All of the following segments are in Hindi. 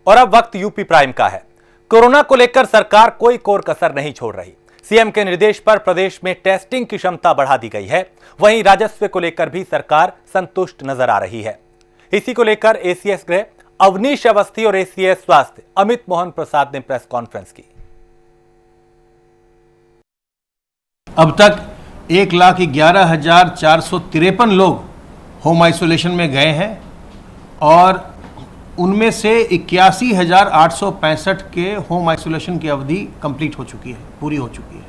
और अब वक्त यूपी प्राइम का है। कोरोना को लेकर सरकार कोई कोर कसर नहीं छोड़ रही। सीएम के निर्देश पर प्रदेश में टेस्टिंग की क्षमता बढ़ा दी गई है। वहीं राजस्व को लेकर भी सरकार संतुष्ट नजर आ रही है। इसी को लेकर एसीएस गृह अवनीश अवस्थी और एसीएस स्वास्थ्य अमित मोहन प्रसाद ने प्रेस कॉन्फ्रेंस की। अब तक 1,11,453 लोग होम आइसोलेशन में गए हैं और उनमें से 81,865 के होम आइसोलेशन की अवधि कंप्लीट हो चुकी है, पूरी हो चुकी है।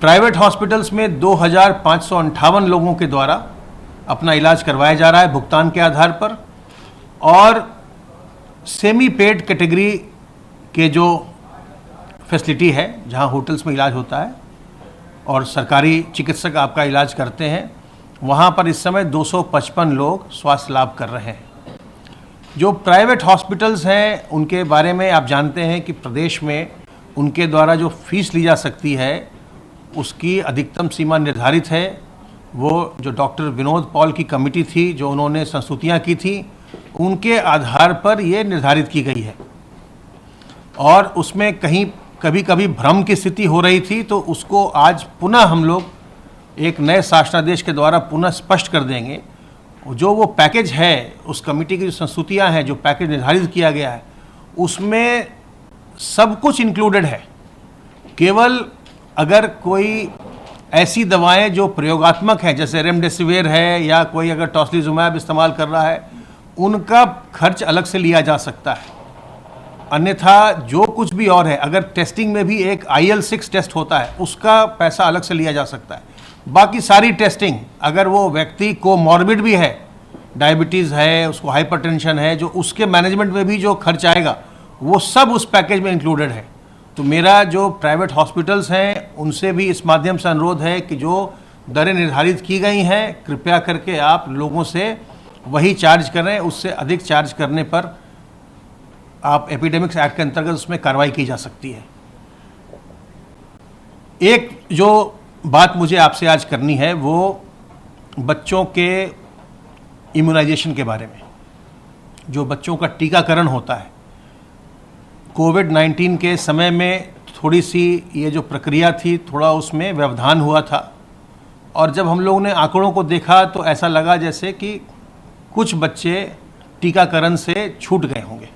प्राइवेट हॉस्पिटल्स में 2,558 लोगों के द्वारा अपना इलाज करवाया जा रहा है भुगतान के आधार पर, और सेमी पेड कैटेगरी के जो फैसिलिटी है जहां होटल्स में इलाज होता है और सरकारी चिकित्सक आपका इलाज करते हैं, वहां पर इस समय 255 लोग स्वास्थ्य लाभ कर रहे हैं। जो प्राइवेट हॉस्पिटल्स हैं उनके बारे में आप जानते हैं कि प्रदेश में उनके द्वारा जो फीस ली जा सकती है उसकी अधिकतम सीमा निर्धारित है। वो जो डॉक्टर विनोद पॉल की कमेटी थी, जो उन्होंने संस्तुतियाँ की थी, उनके आधार पर ये निर्धारित की गई है और उसमें कहीं कभी कभी भ्रम की स्थिति हो रही थी, तो उसको आज पुनः हम लोग एक नए शासनादेश के द्वारा पुनः स्पष्ट कर देंगे। जो वो पैकेज है, उस कमेटी की जो संस्तुतियाँ हैं, जो पैकेज निर्धारित किया गया है, उसमें सब कुछ इंक्लूडेड है। केवल अगर कोई ऐसी दवाएं जो प्रयोगात्मक हैं, जैसे रेमडेसिविर है या कोई अगर टॉसिलिजुमैब इस्तेमाल कर रहा है, उनका खर्च अलग से लिया जा सकता है। अन्यथा जो कुछ भी और है, अगर टेस्टिंग में भी एक IL-6 टेस्ट होता है, उसका पैसा अलग से लिया जा सकता है। बाकी सारी टेस्टिंग, अगर वो व्यक्ति को मॉर्बिड भी है, डायबिटीज़ है, उसको हाइपरटेंशन है, जो उसके मैनेजमेंट में भी जो खर्च आएगा वो सब उस पैकेज में इंक्लूडेड है। तो मेरा जो प्राइवेट हॉस्पिटल्स हैं उनसे भी इस माध्यम से अनुरोध है कि जो दरें निर्धारित की गई हैं, कृपया करके आप लोगों से वही चार्ज करें। उससे अधिक चार्ज करने पर आप एपिडेमिक्स एक्ट के अंतर्गत उसमें कार्रवाई की जा सकती है। एक जो बात मुझे आपसे आज करनी है वो बच्चों के इम्यूनाइजेशन के बारे में। जो बच्चों का टीकाकरण होता है, कोविड-19 के समय में थोड़ी सी ये जो प्रक्रिया थी, थोड़ा उसमें व्यवधान हुआ था और जब हम लोगों ने आंकड़ों को देखा तो ऐसा लगा जैसे कि कुछ बच्चे टीकाकरण से छूट गए होंगे।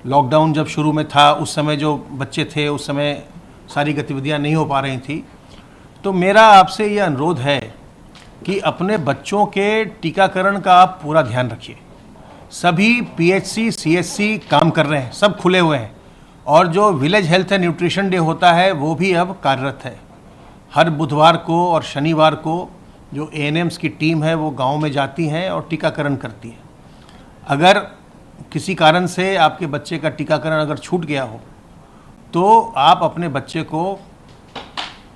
लॉकडाउन जब शुरू में था उस समय जो बच्चे थे, उस समय सारी गतिविधियां नहीं हो पा रही थी। तो मेरा आपसे ये अनुरोध है कि अपने बच्चों के टीकाकरण का आप पूरा ध्यान रखिए। सभी PHC, CHC काम कर रहे हैं, सब खुले हुए हैं और जो village health and nutrition day होता है वो भी अब कार्यरत है। हर बुधवार को और शनिवार को जो ANMs की टीम है वो गांव में जाती हैं और टीकाकरण करती है। अगर किसी कारण से आपके बच्चे का टीकाकरण अगर छूट गया हो तो आप अपने बच्चे को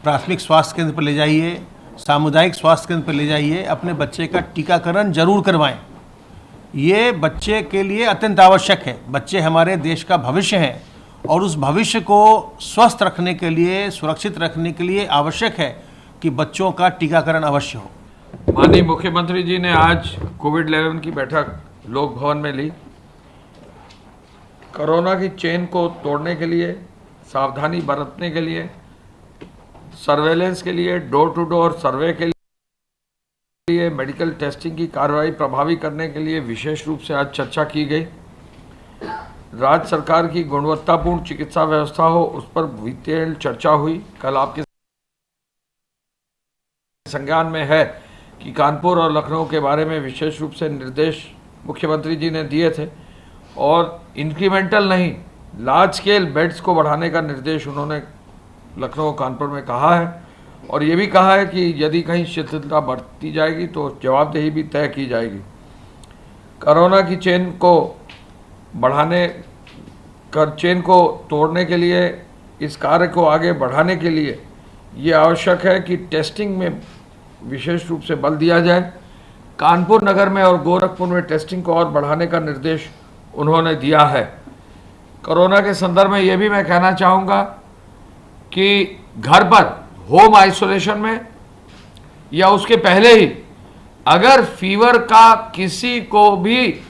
प्राथमिक स्वास्थ्य केंद्र पर ले जाइए, सामुदायिक स्वास्थ्य केंद्र पर ले जाइए, अपने बच्चे का टीकाकरण जरूर करवाएं। ये बच्चे के लिए अत्यंत आवश्यक है। बच्चे हमारे देश का भविष्य हैं और उस भविष्य को स्वस्थ रखने के लिए, सुरक्षित रखने के लिए आवश्यक है कि बच्चों का टीकाकरण अवश्य हो। माननीय मुख्यमंत्री जी ने आज कोविड-11 की बैठक लोक भवन में ली। कोरोना की चेन को तोड़ने के लिए, सावधानी बरतने के लिए, सर्वेलेंस के लिए, डोर टू डोर सर्वे के लिए, मेडिकल टेस्टिंग की कार्रवाई प्रभावी करने के लिए विशेष रूप से आज चर्चा की गई। राज्य सरकार की गुणवत्तापूर्ण चिकित्सा व्यवस्था हो, उस पर डिटेल चर्चा हुई। कल आपके संज्ञान में है कि कानपुर और लखनऊ के बारे में विशेष रूप से निर्देश मुख्यमंत्री जी ने दिए थे और इंक्रीमेंटल नहीं, लार्ज स्केल बेड्स को बढ़ाने का निर्देश उन्होंने लखनऊ कानपुर में कहा है और ये भी कहा है कि यदि कहीं शिथिलता बरती जाएगी तो जवाबदेही भी तय की जाएगी। कोरोना की चेन को तोड़ने के लिए, इस कार्य को आगे बढ़ाने के लिए ये आवश्यक है कि टेस्टिंग में विशेष रूप से बल दिया जाए। कानपुर नगर में और गोरखपुर में टेस्टिंग को और बढ़ाने का निर्देश उन्होंने दिया है। कोरोना के संदर्भ में ये भी मैं कहना चाहूँगा कि घर पर होम आइसोलेशन में या उसके पहले ही अगर फीवर का किसी को भी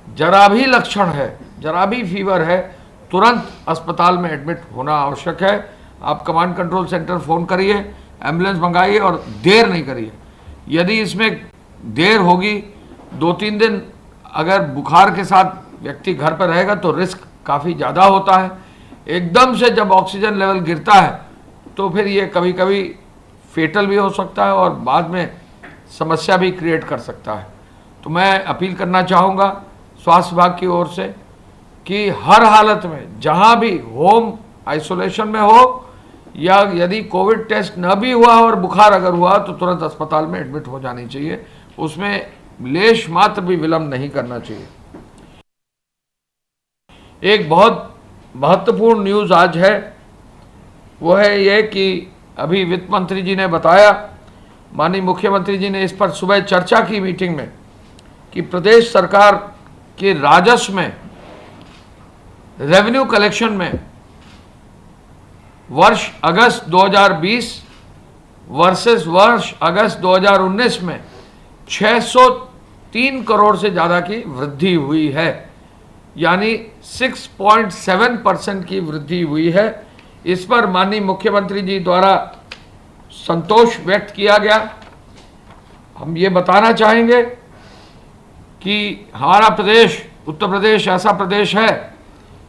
जरा भी लक्षण है, जरा भी फीवर है, तुरंत अस्पताल में एडमिट होना आवश्यक है। आप कमांड कंट्रोल सेंटर फ़ोन करिए, एम्बुलेंस मंगाइए और देर नहीं करिए। यदि इसमें देर होगी, 2-3 दिन अगर बुखार के साथ व्यक्ति घर पर रहेगा तो रिस्क काफ़ी ज़्यादा होता है। एकदम से जब ऑक्सीजन लेवल गिरता है तो फिर ये कभी कभी फेटल भी हो सकता है और बाद में समस्या भी क्रिएट कर सकता है। तो मैं अपील करना चाहूँगा स्वास्थ्य विभाग की ओर से कि हर हालत में जहाँ भी होम आइसोलेशन में हो या यदि कोविड टेस्ट न भी हुआ और बुखार अगर हुआ तो तुरंत अस्पताल में एडमिट हो जानी चाहिए, उसमें लेश मात्र भी विलंब नहीं करना चाहिए। एक बहुत महत्वपूर्ण न्यूज़ आज है, वो है ये कि अभी वित्त मंत्री जी ने बताया, माननीय मुख्यमंत्री जी ने इस पर सुबह चर्चा की मीटिंग में कि प्रदेश सरकार के राजस्व में, रेवेन्यू कलेक्शन में वर्ष अगस्त 2020 वर्सेस वर्ष अगस्त 2019 में 603 करोड़ से ज़्यादा की वृद्धि हुई है, यानी 6.7% की वृद्धि हुई है। इस पर माननीय मुख्यमंत्री जी द्वारा संतोष व्यक्त किया गया। हम ये बताना चाहेंगे कि हमारा प्रदेश उत्तर प्रदेश ऐसा प्रदेश है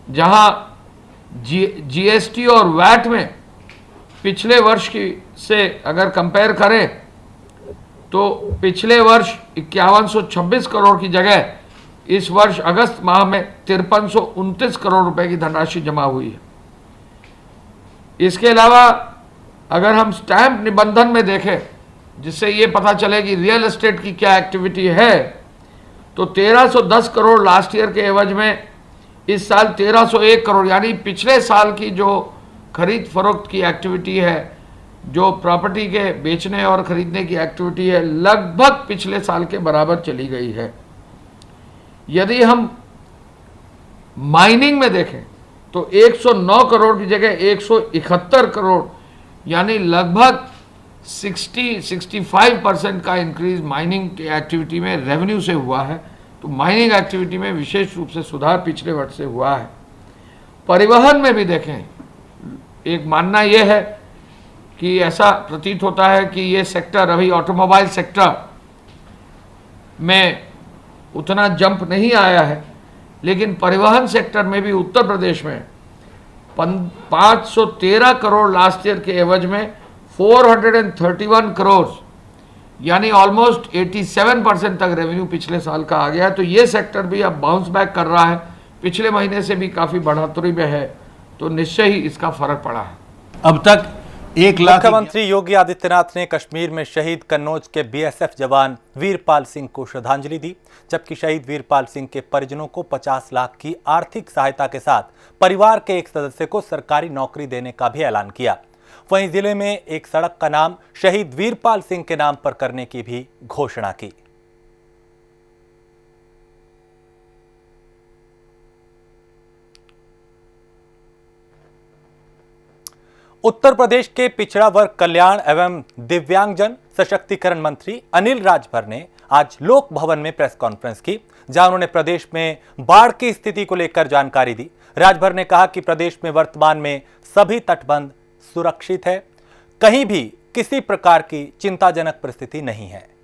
जहां जीएसटी और वैट में पिछले वर्ष की से अगर कंपेयर करें तो पिछले वर्ष 5126 करोड़ की जगह इस वर्ष अगस्त माह में 5329 करोड़ रुपए की धनराशि जमा हुई है। इसके अलावा अगर हम स्टैंप निबंधन में देखें, जिससे ये पता चले कि रियल एस्टेट की क्या एक्टिविटी है, तो 1310 करोड़ लास्ट ईयर के एवज में इस साल 1301 करोड़, यानी पिछले साल की जो खरीद फरोख्त की एक्टिविटी है, जो प्रॉपर्टी के बेचने और खरीदने की एक्टिविटी है, लगभग पिछले साल के बराबर चली गई है। यदि हम माइनिंग में देखें तो 109 करोड़ की जगह 171 करोड़, यानी लगभग 65% का इंक्रीज माइनिंग की एक्टिविटी में रेवेन्यू से हुआ है। तो माइनिंग एक्टिविटी में विशेष रूप से सुधार पिछले वर्ष से हुआ है। परिवहन में भी देखें, एक मानना यह है कि ऐसा प्रतीत होता है कि ये सेक्टर अभी ऑटोमोबाइल सेक्टर में उतना जंप नहीं आया है, लेकिन परिवहन सेक्टर में भी उत्तर प्रदेश में 513 करोड़ लास्ट ईयर के एवज में 431 करोड़, यानी ऑलमोस्ट 87% तक रेवेन्यू पिछले साल का आ गया है। तो ये सेक्टर भी अब बाउंस बैक कर रहा है, पिछले महीने से भी काफ़ी बढ़ोतरी में है, तो निश्चय ही इसका फर्क पड़ा है। अब तक 1 लाख मुख्यमंत्री योगी आदित्यनाथ ने कश्मीर में शहीद कन्नौज के बीएसएफ जवान वीरपाल सिंह को श्रद्धांजलि दी, जबकि शहीद वीरपाल सिंह के परिजनों को 50 लाख की आर्थिक सहायता के साथ परिवार के एक सदस्य को सरकारी नौकरी देने का भी ऐलान किया। वहीं जिले में एक सड़क का नाम शहीद वीरपाल सिंह के नाम पर करने की भी घोषणा की। उत्तर प्रदेश के पिछड़ा वर्ग कल्याण एवं दिव्यांगजन सशक्तिकरण मंत्री अनिल राजभर ने आज लोक भवन में प्रेस कॉन्फ्रेंस की, जहां उन्होंने प्रदेश में बाढ़ की स्थिति को लेकर जानकारी दी। राजभर ने कहा कि प्रदेश में वर्तमान में सभी तटबंध सुरक्षित है, कहीं भी किसी प्रकार की चिंताजनक परिस्थिति नहीं है।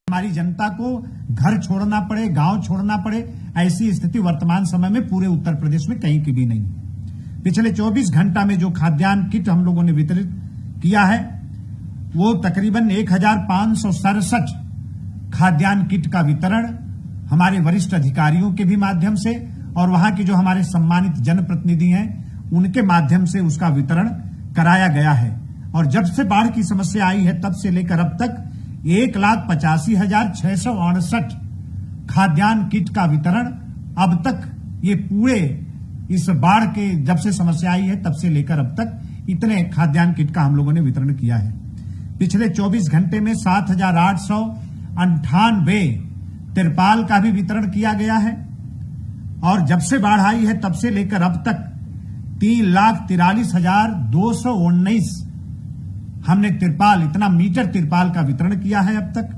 हमारी जनता को घर छोड़ना पड़े, गांव छोड़ना पड़े, ऐसी स्थिति वर्तमान समय में पूरे उत्तर प्रदेश में कहीं की भी नहीं है। पिछले 24 घंटा में जो खाद्यान्न किट हम लोगों ने वितरित किया है वो तकरीबन 1567 खाद्यान्न किट का वितरण हमारे वरिष्ठ अधिकारियों के भी माध्यम से और वहां के जो हमारे सम्मानित जनप्रतिनिधि हैं उनके माध्यम से उसका वितरण कराया गया है। और जब से बाढ़ की समस्या आई है तब से लेकर अब तक 1,85,668 खाद्यान्न किट का वितरण अब तक ये पूरे इस बाढ़ के जब से समस्या आई है तब से लेकर अब तक इतने खाद्यान्न किट का हम लोगों ने वितरण किया है। पिछले 24 घंटे में 7,898 तिरपाल का भी वितरण किया गया है और जब से बाढ़ आई है तब से लेकर अब तक 3,43,219 हमने तिरपाल, इतना मीटर तिरपाल का वितरण किया है अब तक।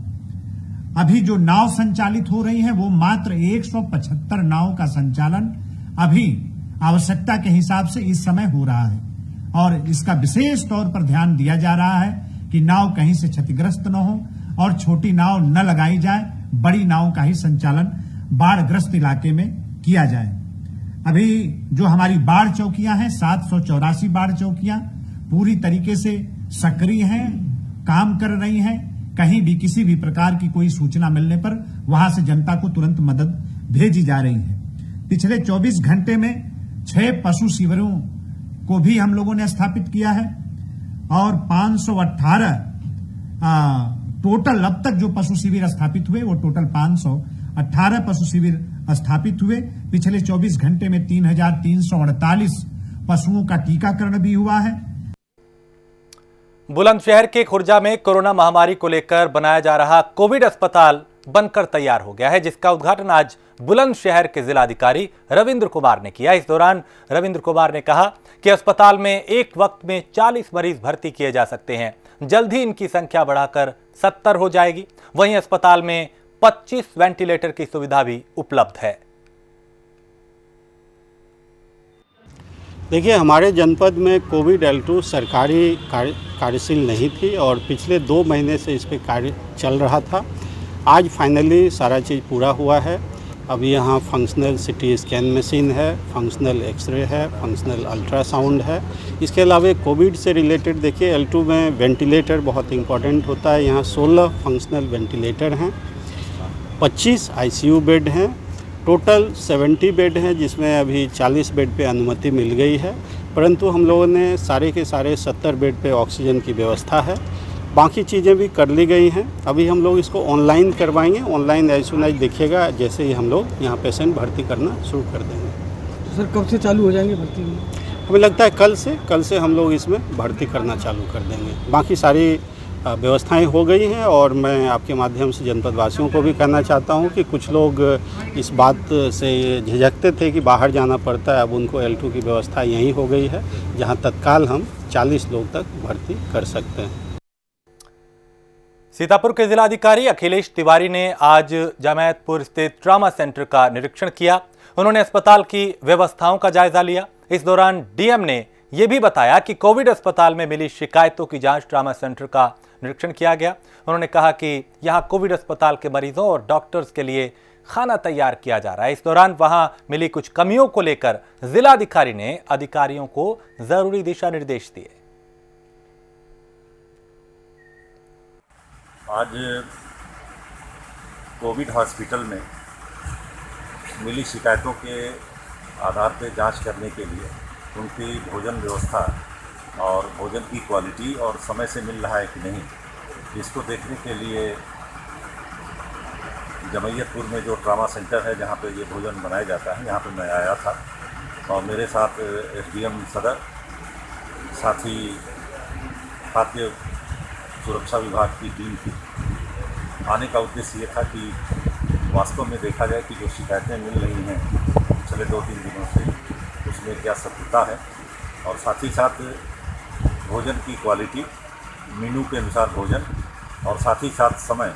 अभी जो नाव संचालित हो रही हैं वो मात्र 175 नाव का संचालन अभी आवश्यकता के हिसाब से इस समय हो रहा है और इसका विशेष तौर पर ध्यान दिया जा रहा है कि नाव कहीं से क्षतिग्रस्त न हो और छोटी नाव न लगाई जाए, बड़ी नाव का ही संचालन बाढ़ग्रस्त इलाके में किया जाए। अभी जो हमारी बाढ़ चौकियां हैं 784 बाढ़ चौकियां पूरी तरीके से सक्रिय हैं, काम कर रही हैं। कहीं भी किसी भी प्रकार की कोई सूचना मिलने पर वहां से जनता को तुरंत मदद भेजी जा रही है। पिछले 24 घंटे में 6 पशु शिविरों को भी हम लोगों ने स्थापित किया है और 518 टोटल अब तक जो पशु शिविर स्थापित हुए वो टोटल 518 पशु शिविर स्थापित हुए। पिछले 24 घंटे में 3,348 पशुओं का टीकाकरण भी हुआ है। बुलंदशहर के खुर्जा में कोरोना महामारी को लेकर बनाया जा रहा कोविड अस्पताल बनकर तैयार हो गया है, जिसका उद्घाटन आज बुलंदशहर के जिलाधिकारी रविंद्र कुमार ने किया। इस दौरान रविंद्र कुमार ने कहा कि अस्पताल में एक वक्त में 40 मरीज भर्ती किए जा सकते हैं। जल्द ही इनकी संख्या बढ़ाकर 70 हो जाएगी। वहीं अस्पताल में 25 वेंटिलेटर की सुविधा भी उपलब्ध है। देखिए, हमारे जनपद में कोविड L2 सरकारी कार्यशील नहीं थी और पिछले 2 महीने से इस पर कार्य चल रहा था। आज फाइनली सारा चीज़ पूरा हुआ है। अभी यहाँ फंक्शनल CT स्कैन मशीन है, फंक्शनल एक्सरे है, फंक्शनल अल्ट्रासाउंड है। इसके अलावा कोविड से रिलेटेड देखिए L2 में वेंटिलेटर बहुत इम्पॉर्टेंट होता है। यहाँ 16 फंक्शनल वेंटिलेटर हैं, 25 ICU बेड हैं, टोटल 70 बेड हैं, जिसमें अभी 40 बेड पे अनुमति मिल गई है, परंतु हम लोगों ने सारे के सारे 70 बेड पे ऑक्सीजन की व्यवस्था है। बाकी चीज़ें भी कर ली गई हैं। अभी हम लोग इसको ऑनलाइन करवाएंगे। ऑनलाइन एज सून एज दिखेगा, जैसे ही हम लोग यहाँ पेशेंट भर्ती करना शुरू कर देंगे। तो सर कब से चालू हो जाएंगे भर्ती? हमें लगता है कल से हम लोग इसमें भर्ती करना चालू कर देंगे। बाकी सारी व्यवस्थाएं हो गई हैं और मैं आपके माध्यम से जनपद वासियों को भी कहना चाहता हूं कि कुछ लोग इस बात से झिझकते थे कि बाहर जाना पड़ता है, अब उनको L2 की व्यवस्था यहीं हो गई है, जहां तत्काल हम 40 लोग तक भर्ती कर सकते हैं। सीतापुर के जिलाधिकारी अखिलेश तिवारी ने आज जमायतपुर स्थित ट्रॉमा सेंटर का निरीक्षण किया। उन्होंने अस्पताल की व्यवस्थाओं का जायजा लिया। इस दौरान डीएम ने यह भी बताया कि कोविड अस्पताल में मिली शिकायतों की जांच ट्रॉमा सेंटर का निरीक्षण किया गया। उन्होंने कहा कि यहां कोविड अस्पताल के मरीजों और डॉक्टर्स के लिए खाना तैयार किया जा रहा है। इस दौरान वहां मिली कुछ कमियों को लेकर जिलाधिकारी ने अधिकारियों को जरूरी दिशा निर्देश दिए। आज कोविड हॉस्पिटल में मिली शिकायतों के आधार पर जांच करने के लिए उनकी भोजन व्यवस्था और भोजन की क्वालिटी और समय से मिल रहा है कि नहीं, इसको देखने के लिए जमैयतपुर में जो ट्रॉमा सेंटर है जहाँ पे ये भोजन बनाया जाता है, यहाँ पे मैं आया था और मेरे साथ SDM सदर, साथ ही खाद्य सुरक्षा विभाग की टीम थी। आने का उद्देश्य ये था कि वास्तव में देखा जाए कि जो शिकायतें मिल रही हैं पिछले 2-3 दिनों से, उसमें क्या सत्यता है और साथ ही साथ भोजन की क्वालिटी, मेनू के अनुसार भोजन और साथ ही साथ समय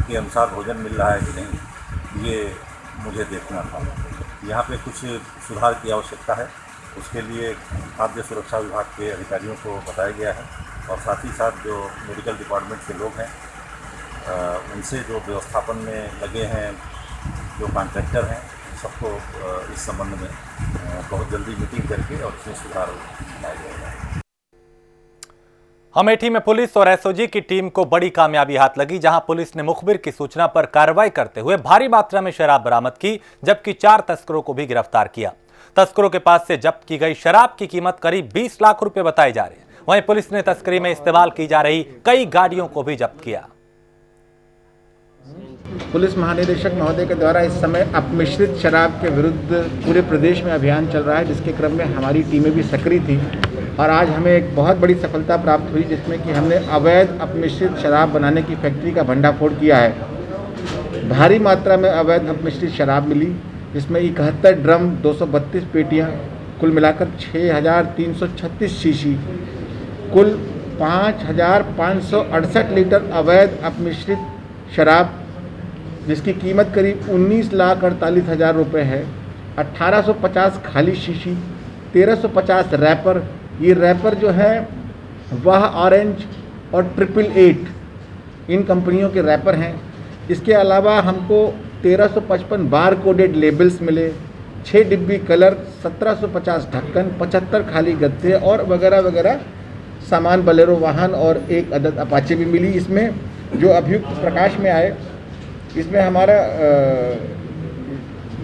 के अनुसार भोजन मिल रहा है कि नहीं, ये मुझे देखना था। यहाँ पे कुछ सुधार की आवश्यकता है, उसके लिए खाद्य सुरक्षा विभाग के अधिकारियों को बताया गया है और साथ ही साथ जो मेडिकल डिपार्टमेंट के लोग हैं उनसे जो व्यवस्थापन में लगे हैं, जो कॉन्ट्रैक्टर हैं, सबको इस संबंध में बहुत जल्दी मीटिंग करके और उसमें सुधार लाया जाएगा। अमेठी में पुलिस और एसओजी की टीम को बड़ी कामयाबी हाथ लगी, जहां पुलिस ने मुखबिर की सूचना पर कार्रवाई करते हुए भारी मात्रा में शराब बरामद की, जबकि 4 तस्करों को भी गिरफ्तार किया। तस्करों के पास से जब्त की गई शराब की कीमत करीब 20 लाख रुपए बताई जा रही है। वहीं पुलिस ने तस्करी में इस्तेमाल की जा रही कई गाड़ियों को भी जब्त किया। पुलिस महानिदेशक महोदय के द्वारा इस समय अपमिश्रित शराब के विरुद्ध पूरे प्रदेश में अभियान चल रहा है, जिसके क्रम में हमारी टीमें भी सक्रिय थी और आज हमें एक बहुत बड़ी सफलता प्राप्त हुई, जिसमें कि हमने अवैध अपमिश्रित शराब बनाने की फैक्ट्री का भंडाफोड़ किया है। भारी मात्रा में अवैध अपमिश्रित शराब मिली, जिसमें 71 ड्रम, 232 पेटियाँ, कुल मिलाकर 6,336 शीशी, कुल 5,568 लीटर अवैध अपमिश्रित शराब जिसकी कीमत करीब 19,48,000 रुपये है, 1850 खाली शीशी, 1350 रैपर। ये रैपर जो है वह ऑरेंज और 888 इन कंपनियों के रैपर हैं। इसके अलावा हमको 1355 बार कोडेड लेबल्स मिले, 6 डिब्बी कलर, 1750 ढक्कन, 75 खाली गद्दे और वगैरह वगैरह सामान बलेरो वाहन और एक अदद अपाचे भी मिली। इसमें जो अभियुक्त प्रकाश में आए, इसमें हमारा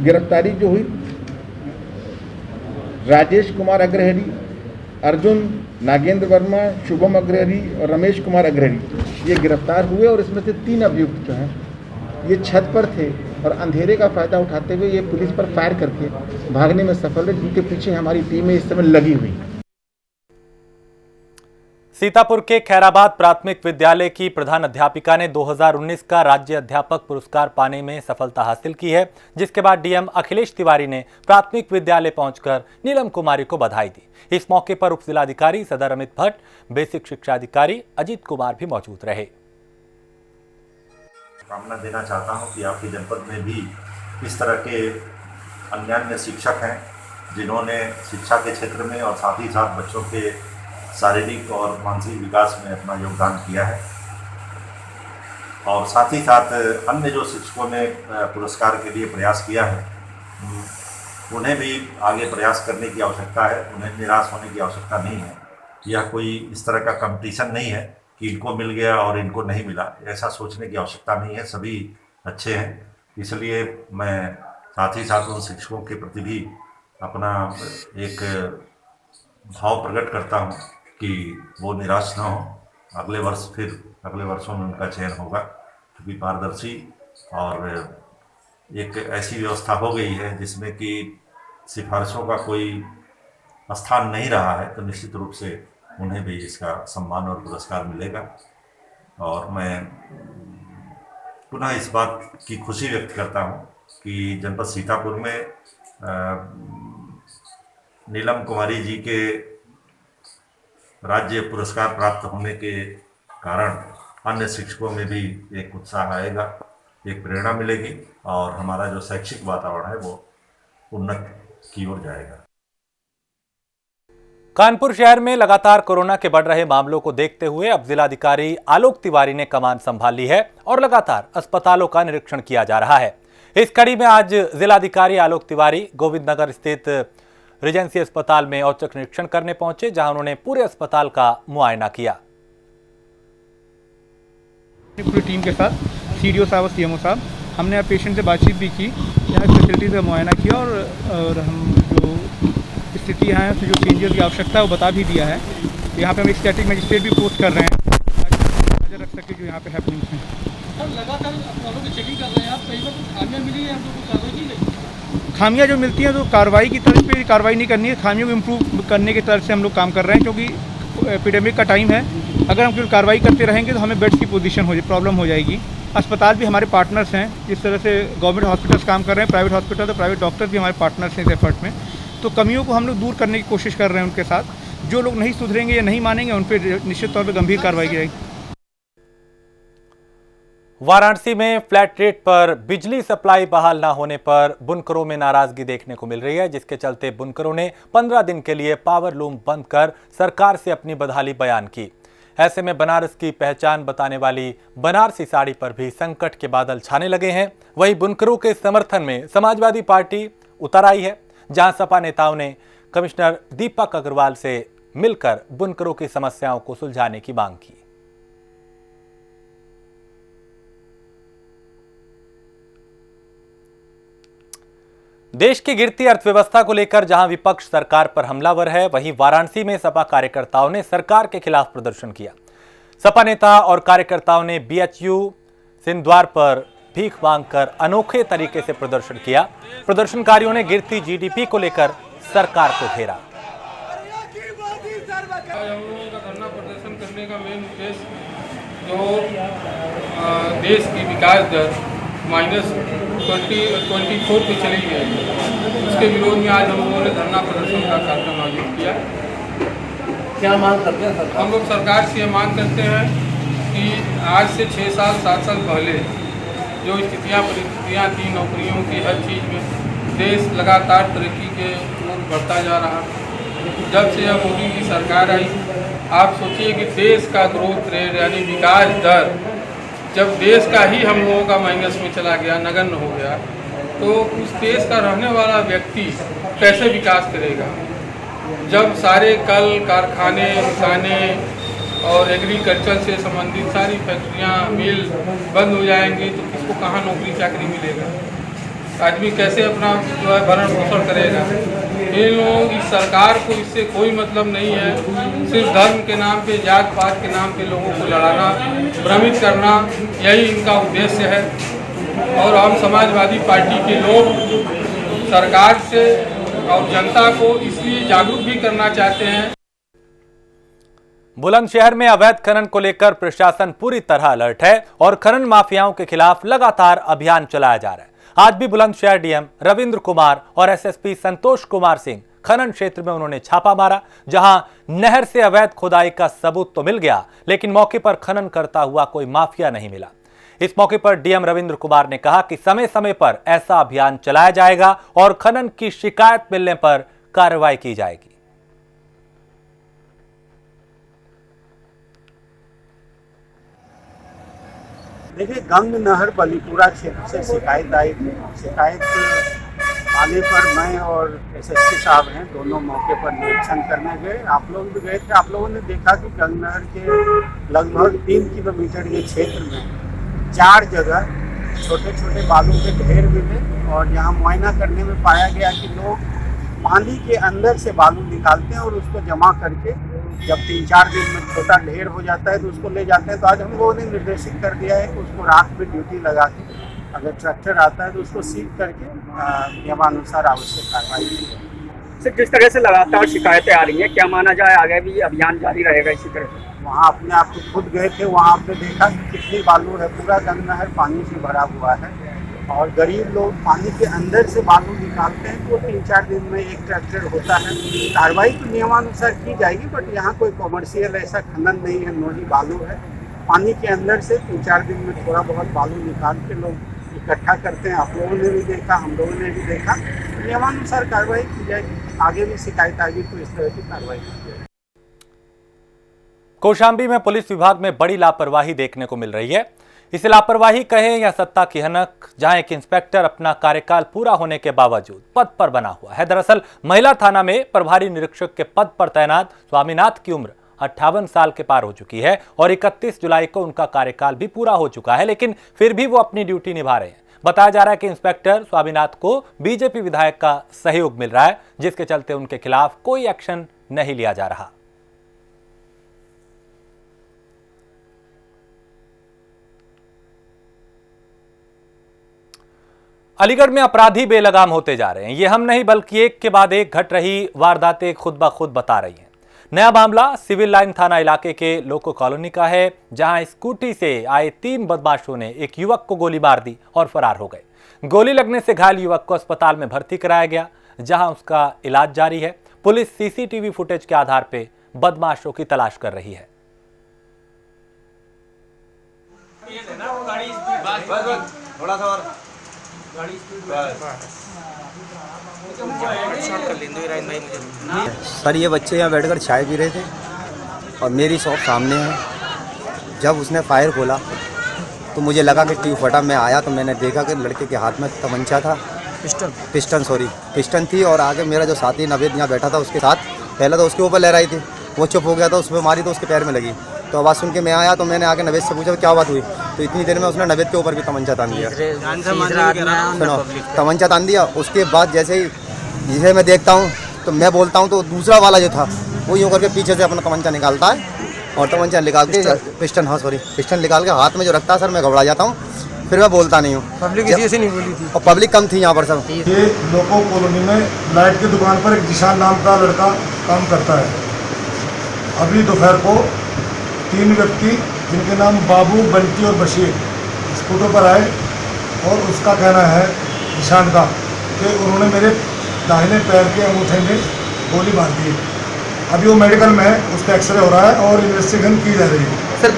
गिरफ्तारी जो हुई राजेश कुमार अग्रहरी, अर्जुन नागेंद्र वर्मा, शुभम अग्रहरी और रमेश कुमार अग्रहरी, ये गिरफ्तार हुए। और इसमें से 3 अभियुक्त जो हैं ये छत पर थे और अंधेरे का फ़ायदा उठाते हुए ये पुलिस पर फायर करके भागने में सफल रहे, जिनके पीछे हमारी टीम इस समय लगी हुई है। सीतापुर के खैराबाद प्राथमिक विद्यालय की प्रधान अध्यापिका ने 2019 का राज्य अध्यापक पुरस्कार पाने में सफलता हासिल की है, जिसके बाद डीएम अखिलेश तिवारी ने प्राथमिक विद्यालय पहुंचकर नीलम कुमारी को बधाई दी। इस मौके पर उप जिलाधिकारी सदर अमित भट्ट, बेसिक शिक्षा अधिकारी अजीत कुमार भी मौजूद रहे। कामना देना चाहता हूं कि आपके जनपद में भी इस तरह के अन्य शिक्षक हैं जिन्होंने शिक्षा के क्षेत्र में और साथ ही साथ बच्चों के शारीरिक और मानसिक विकास में अपना योगदान किया है। और साथ ही साथ अन्य जो शिक्षकों ने पुरस्कार के लिए प्रयास किया है, उन्हें भी आगे प्रयास करने की आवश्यकता है, उन्हें निराश होने की आवश्यकता नहीं है। यह कोई इस तरह का कंपटीशन नहीं है कि इनको मिल गया और इनको नहीं मिला, ऐसा सोचने की आवश्यकता नहीं है। सभी अच्छे हैं, इसलिए मैं साथ ही साथ उन शिक्षकों के प्रति भी अपना एक भाव प्रकट करता हूं कि वो निराश ना हो। अगले वर्षों में उनका चयन होगा, क्योंकि पारदर्शी और एक ऐसी व्यवस्था हो गई है जिसमें कि सिफारिशों का कोई स्थान नहीं रहा है, तो निश्चित रूप से उन्हें भी इसका सम्मान और पुरस्कार मिलेगा। और मैं पुनः इस बात की खुशी व्यक्त करता हूं कि जनपद सीतापुर में नीलम कुमारी जी के राज्य पुरस्कार प्राप्त होने के कारण अन्य शिक्षकों में भी एक उत्साह आएगा, एक प्रेरणा मिलेगी और हमारा जो शैक्षिक वातावरण है वो उन्नत की ओर जाएगा। कानपुर शहर में लगातार कोरोना के बढ़ रहे मामलों को देखते हुए अब जिलाधिकारी आलोक तिवारी ने कमान संभाल ली है और लगातार अस्पतालों का निरीक्षण किया जा रहा है। इस कड़ी में आज जिलाधिकारी आलोक तिवारी गोविंद नगर स्थित रिजेंसी अस्पताल में औचक निरीक्षण करने पहुंचे, जहां उन्होंने पूरे अस्पताल का मुआयना किया। पूरी टीम के साथ सीडीओ साहब और सीएमओ साहब, हमने पेशेंट से बातचीत भी की, यहाँ फैसिलिटीज का मुआयना किया और हम जो स्थिति है तो जो चेंजेस की आवश्यकता है वो बता भी दिया है। यहाँ पे हम एक स्टैटिक मजिस्ट्रेट भी पोस्ट कर रहे हैं ताकि नजर रख सके जो यहाँ पे हैपनिंग है। लगातार चेकिंग कर रहे हैं आप, कई बार खामियां मिली है, हमको कुछ कार्रवाई की गई? खामियां जो मिलती हैं तो कार्रवाई की तर्ज पे कार्रवाई नहीं करनी है, खामियों को इम्प्रूव करने के तर्ज से हम लोग काम कर रहे हैं, क्योंकि एपिडेमिक का टाइम है। अगर हम केवल कार्रवाई करते रहेंगे तो हमें बेड्स की पोजीशन प्रॉब्लम हो जाएगी। अस्पताल भी हमारे पार्टनर्स हैं, जिस तरह से गवर्नमेंट हॉस्पिटल्स काम कर रहे हैं, प्राइवेट हॉस्पिटल तो प्राइवेट डॉक्टर्स भी हमारे पार्टनर्स हैं इस एफर्ट में। तो कमियों को हम लोग दूर करने की कोशिश कर रहे हैं उनके साथ। जो लोग नहीं सुधरेंगे या नहीं मानेंगे उन पर निश्चित तौर पर गंभीर कार्रवाई की जाएगी। वाराणसी में फ्लैट रेट पर बिजली सप्लाई बहाल न होने पर बुनकरों में नाराजगी देखने को मिल रही है, जिसके चलते बुनकरों ने 15 दिन के लिए पावर लूम बंद कर सरकार से अपनी बदहाली बयान की। ऐसे में बनारस की पहचान बताने वाली बनारसी साड़ी पर भी संकट के बादल छाने लगे हैं। वहीं बुनकरों के समर्थन में समाजवादी पार्टी उतर आई है, जहां सपा नेताओं ने कमिश्नर दीपक अग्रवाल से मिलकर बुनकरों की समस्याओं को सुलझाने की मांग की। देश की गिरती अर्थव्यवस्था को लेकर जहां विपक्ष सरकार पर हमलावर है, वहीं वाराणसी में सपा कार्यकर्ताओं ने सरकार के खिलाफ प्रदर्शन किया। सपा नेता और कार्यकर्ताओं ने बीएचयू सिंहद्वार पर भीख मांगकर अनोखे तरीके से प्रदर्शन किया। प्रदर्शनकारियों ने गिरती जीडीपी को लेकर सरकार को घेरा। हम लोगों का धरना प्रदर्शन करने का मेन उद्देश्य जो देश की विकास दर -24 पे चली गई, उसके विरोध में आज हम लोगों ने धरना प्रदर्शन का कार्यक्रम आयोजित किया। क्या मांग करते हैं सर? हम लोग सरकार से ये मांग करते हैं कि आज से 6 साल 7 साल पहले जो स्थितियाँ परिस्थितियाँ थी नौकरियों की हर चीज़ में, देश लगातार तरक्की के ओर बढ़ता जा रहा। जब से अब मोदी की सरकार आई, आप सोचिए कि देश का ग्रोथ रेट यानी विकास दर, जब देश का ही हम लोगों का माइनस में चला गया, नगण्य हो गया, तो उस देश का रहने वाला व्यक्ति कैसे विकास करेगा? जब सारे कल कारखाने, दुकानें और एग्रीकल्चर से संबंधित सारी फैक्ट्रियाँ, मिल बंद हो जाएंगी तो किसको कहाँ नौकरी चाकरी मिलेगा? आदमी कैसे अपना जो है भरण पोषण करेगा? इन लोगों की सरकार को इससे कोई मतलब नहीं है। सिर्फ धर्म के नाम पे, जात पात के नाम पे लोगों को लड़ाना, भ्रमित करना, यही इनका उद्देश्य है। और हम समाजवादी पार्टी के लोग सरकार से और जनता को इसलिए जागरूक भी करना चाहते हैं। बुलंदशहर में अवैध खनन को लेकर प्रशासन पूरी तरह अलर्ट है और खनन माफियाओं के खिलाफ लगातार अभियान चलाया जा रहा है। आज भी बुलंदशहर डीएम रविंद्र कुमार और एसएसपी संतोष कुमार सिंह खनन क्षेत्र में उन्होंने छापा मारा, जहां नहर से अवैध खुदाई का सबूत तो मिल गया, लेकिन मौके पर खनन करता हुआ कोई माफिया नहीं मिला। इस मौके पर डीएम रविंद्र कुमार ने कहा कि समय समय पर ऐसा अभियान चलाया जाएगा और खनन की शिकायत मिलने पर कार्रवाई की जाएगी। देखिए, गंग नहर बलीपुरा क्षेत्र से शिकायत आई थी। शिकायत आने पर मैं और एसएसपी साहब हैं, दोनों मौके पर निरीक्षण करने गए। आप लोग भी गए थे। आप लोगों ने देखा कि गंग नहर के लगभग 3 किलोमीटर के क्षेत्र में 4 जगह छोटे छोटे बालू के ढेर मिले और यहाँ मुआयना करने में पाया गया कि लोग पानी के अंदर से बालू निकालते हैं और उसको जमा करके जब 3-4 दिन में छोटा ढेर हो जाता है तो उसको ले जाते हैं। तो आज हम लोगों ने निर्देशित कर दिया है कि उसको रात में ड्यूटी लगा के अगर ट्रैक्टर आता है तो उसको सीज करके नियमानुसार आवश्यक कार्रवाई की जाए। सर, जिस तरह से लगातार शिकायतें आ रही हैं, क्या माना जाए आगे भी अभियान जारी रहेगा इसी तरह से? वहाँ अपने आप को खुद गए थे, वहाँ आपने देखा कि कितनी बालू है। पूरा गंग नहर पानी से भरा हुआ है और गरीब लोग पानी के अंदर से बालू निकालते हैं। तो 3-4 दिन में एक ट्रैक्टर होता है। कार्रवाई तो नियमानुसार की जाएगी, बट यहाँ कोई कॉमर्शियल ऐसा खनन नहीं है, नोही बालू है। पानी के अंदर से 3-4 दिन में थोड़ा बहुत बालू निकाल के लोग इकट्ठा करते हैं। आप लोगों ने भी देखा, हम लोगों ने भी देखा। नियमानुसार कार्रवाई की जाएगी। आगे भी शिकायत आएगी तो इस तरह की कार्रवाई की जाएगी। कौशाम्बी में पुलिस विभाग में बड़ी लापरवाही देखने को मिल रही है। इसे लापरवाही कहें या सत्ता की हनक, जहां एक इंस्पेक्टर अपना कार्यकाल पूरा होने के बावजूद पद पर बना हुआ है। दरअसल महिला थाना में प्रभारी निरीक्षक के पद पर तैनात स्वामीनाथ की उम्र 58 साल के पार हो चुकी है और 31 जुलाई को उनका कार्यकाल भी पूरा हो चुका है, लेकिन फिर भी वो अपनी ड्यूटी निभा रहे हैं। बताया जा रहा है कि इंस्पेक्टर स्वामीनाथ को बीजेपी विधायक का सहयोग मिल रहा है, जिसके चलते उनके खिलाफ कोई एक्शन नहीं लिया जा रहा। अलीगढ़ में अपराधी बेलगाम होते जा रहे हैं। ये हम नहीं बल्कि एक के बाद एक घट रही वारदातें खुद ब खुद बता रही हैं। नया मामला सिविल लाइन थाना इलाके के लोको कॉलोनी का है, जहां स्कूटी से आए 3 बदमाशों ने एक युवक को गोली मार दी और फरार हो गए। गोली लगने से घायल युवक को अस्पताल में भर्ती कराया गया, जहां उसका इलाज जारी है। पुलिस सीसीटीवी फुटेज के आधार पर बदमाशों की तलाश कर रही है। सर, ये बच्चे यहाँ बैठकर चाय पी रहे थे और मेरी शॉप सामने है। जब उसने फायर खोला तो मुझे लगा कि ट्यूब फटा। मैं आया तो मैंने देखा कि लड़के के हाथ में तमंचा था, पिस्टन थी। और आगे मेरा जो साथी नवेद यहाँ बैठा था उसके साथ, पहले तो उसके ऊपर लहराई थी, वो चुप हो गया था, उस पर मारी तो उसके पैर में लगी। तो आवाज़ सुन के मैं आया तो मैंने आके नवेद से पूछा क्या बात हुई, तो इतनी देर में उसने नवेद के ऊपर भी तमंचा तान दिया। सुनो, तमंचा तान दिया। उसके बाद जिसे मैं देखता हूँ तो मैं बोलता हूँ तो दूसरा वाला जो था वो यूँ करके पीछे से अपना तमंचा निकालता है और तमंचा निकाल के पिस्टन निकाल के हाथ में जो रखता है सर, मैं घबरा जाता हूँ, फिर मैं बोलता नहीं हूँ। पब्लिक ऐसे नहीं बोली थी और पब्लिक कम थी यहाँ पर सब। ये लोको कॉलोनी में लाइट की दुकान पर एक जिशान नाम का लड़का काम करता है। अभी दोपहर को 3 व्यक्ति जिनके नाम बाबू, बंटी और बशीर स्कूटर पर आए और उसका कहना है जिशान का कि उन्होंने मेरे दाहिने पैर के अंगूठे में गोली मार दी। अभी वो मेडिकल में है, उसका एक्सरे हो रहा है और इन्वेस्टिगेशन की जा रही है। सर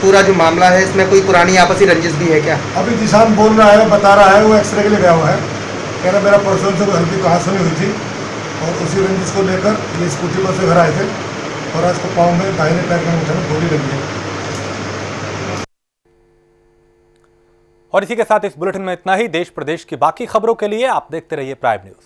पूरा जो मामला है इसमें कोई पुरानी आपसी रंजिश भी है क्या? अभी जिशान बोल रहा है, बता रहा है, वो एक्सरे के लिए गया हुआ है, कह रहा मेरा परसों से कोई हल्की कहासुनी हुई थी और उसी रंजिश को लेकर ये स्कूटी पर से घर आए थे और आज को पाँव में दाहिने पैर के अंगूठे में गोली लगी है। और इसी के साथ इस बुलेटिन में इतना ही। देश प्रदेश की बाकी खबरों के लिए आप देखते रहिए प्राइम न्यूज।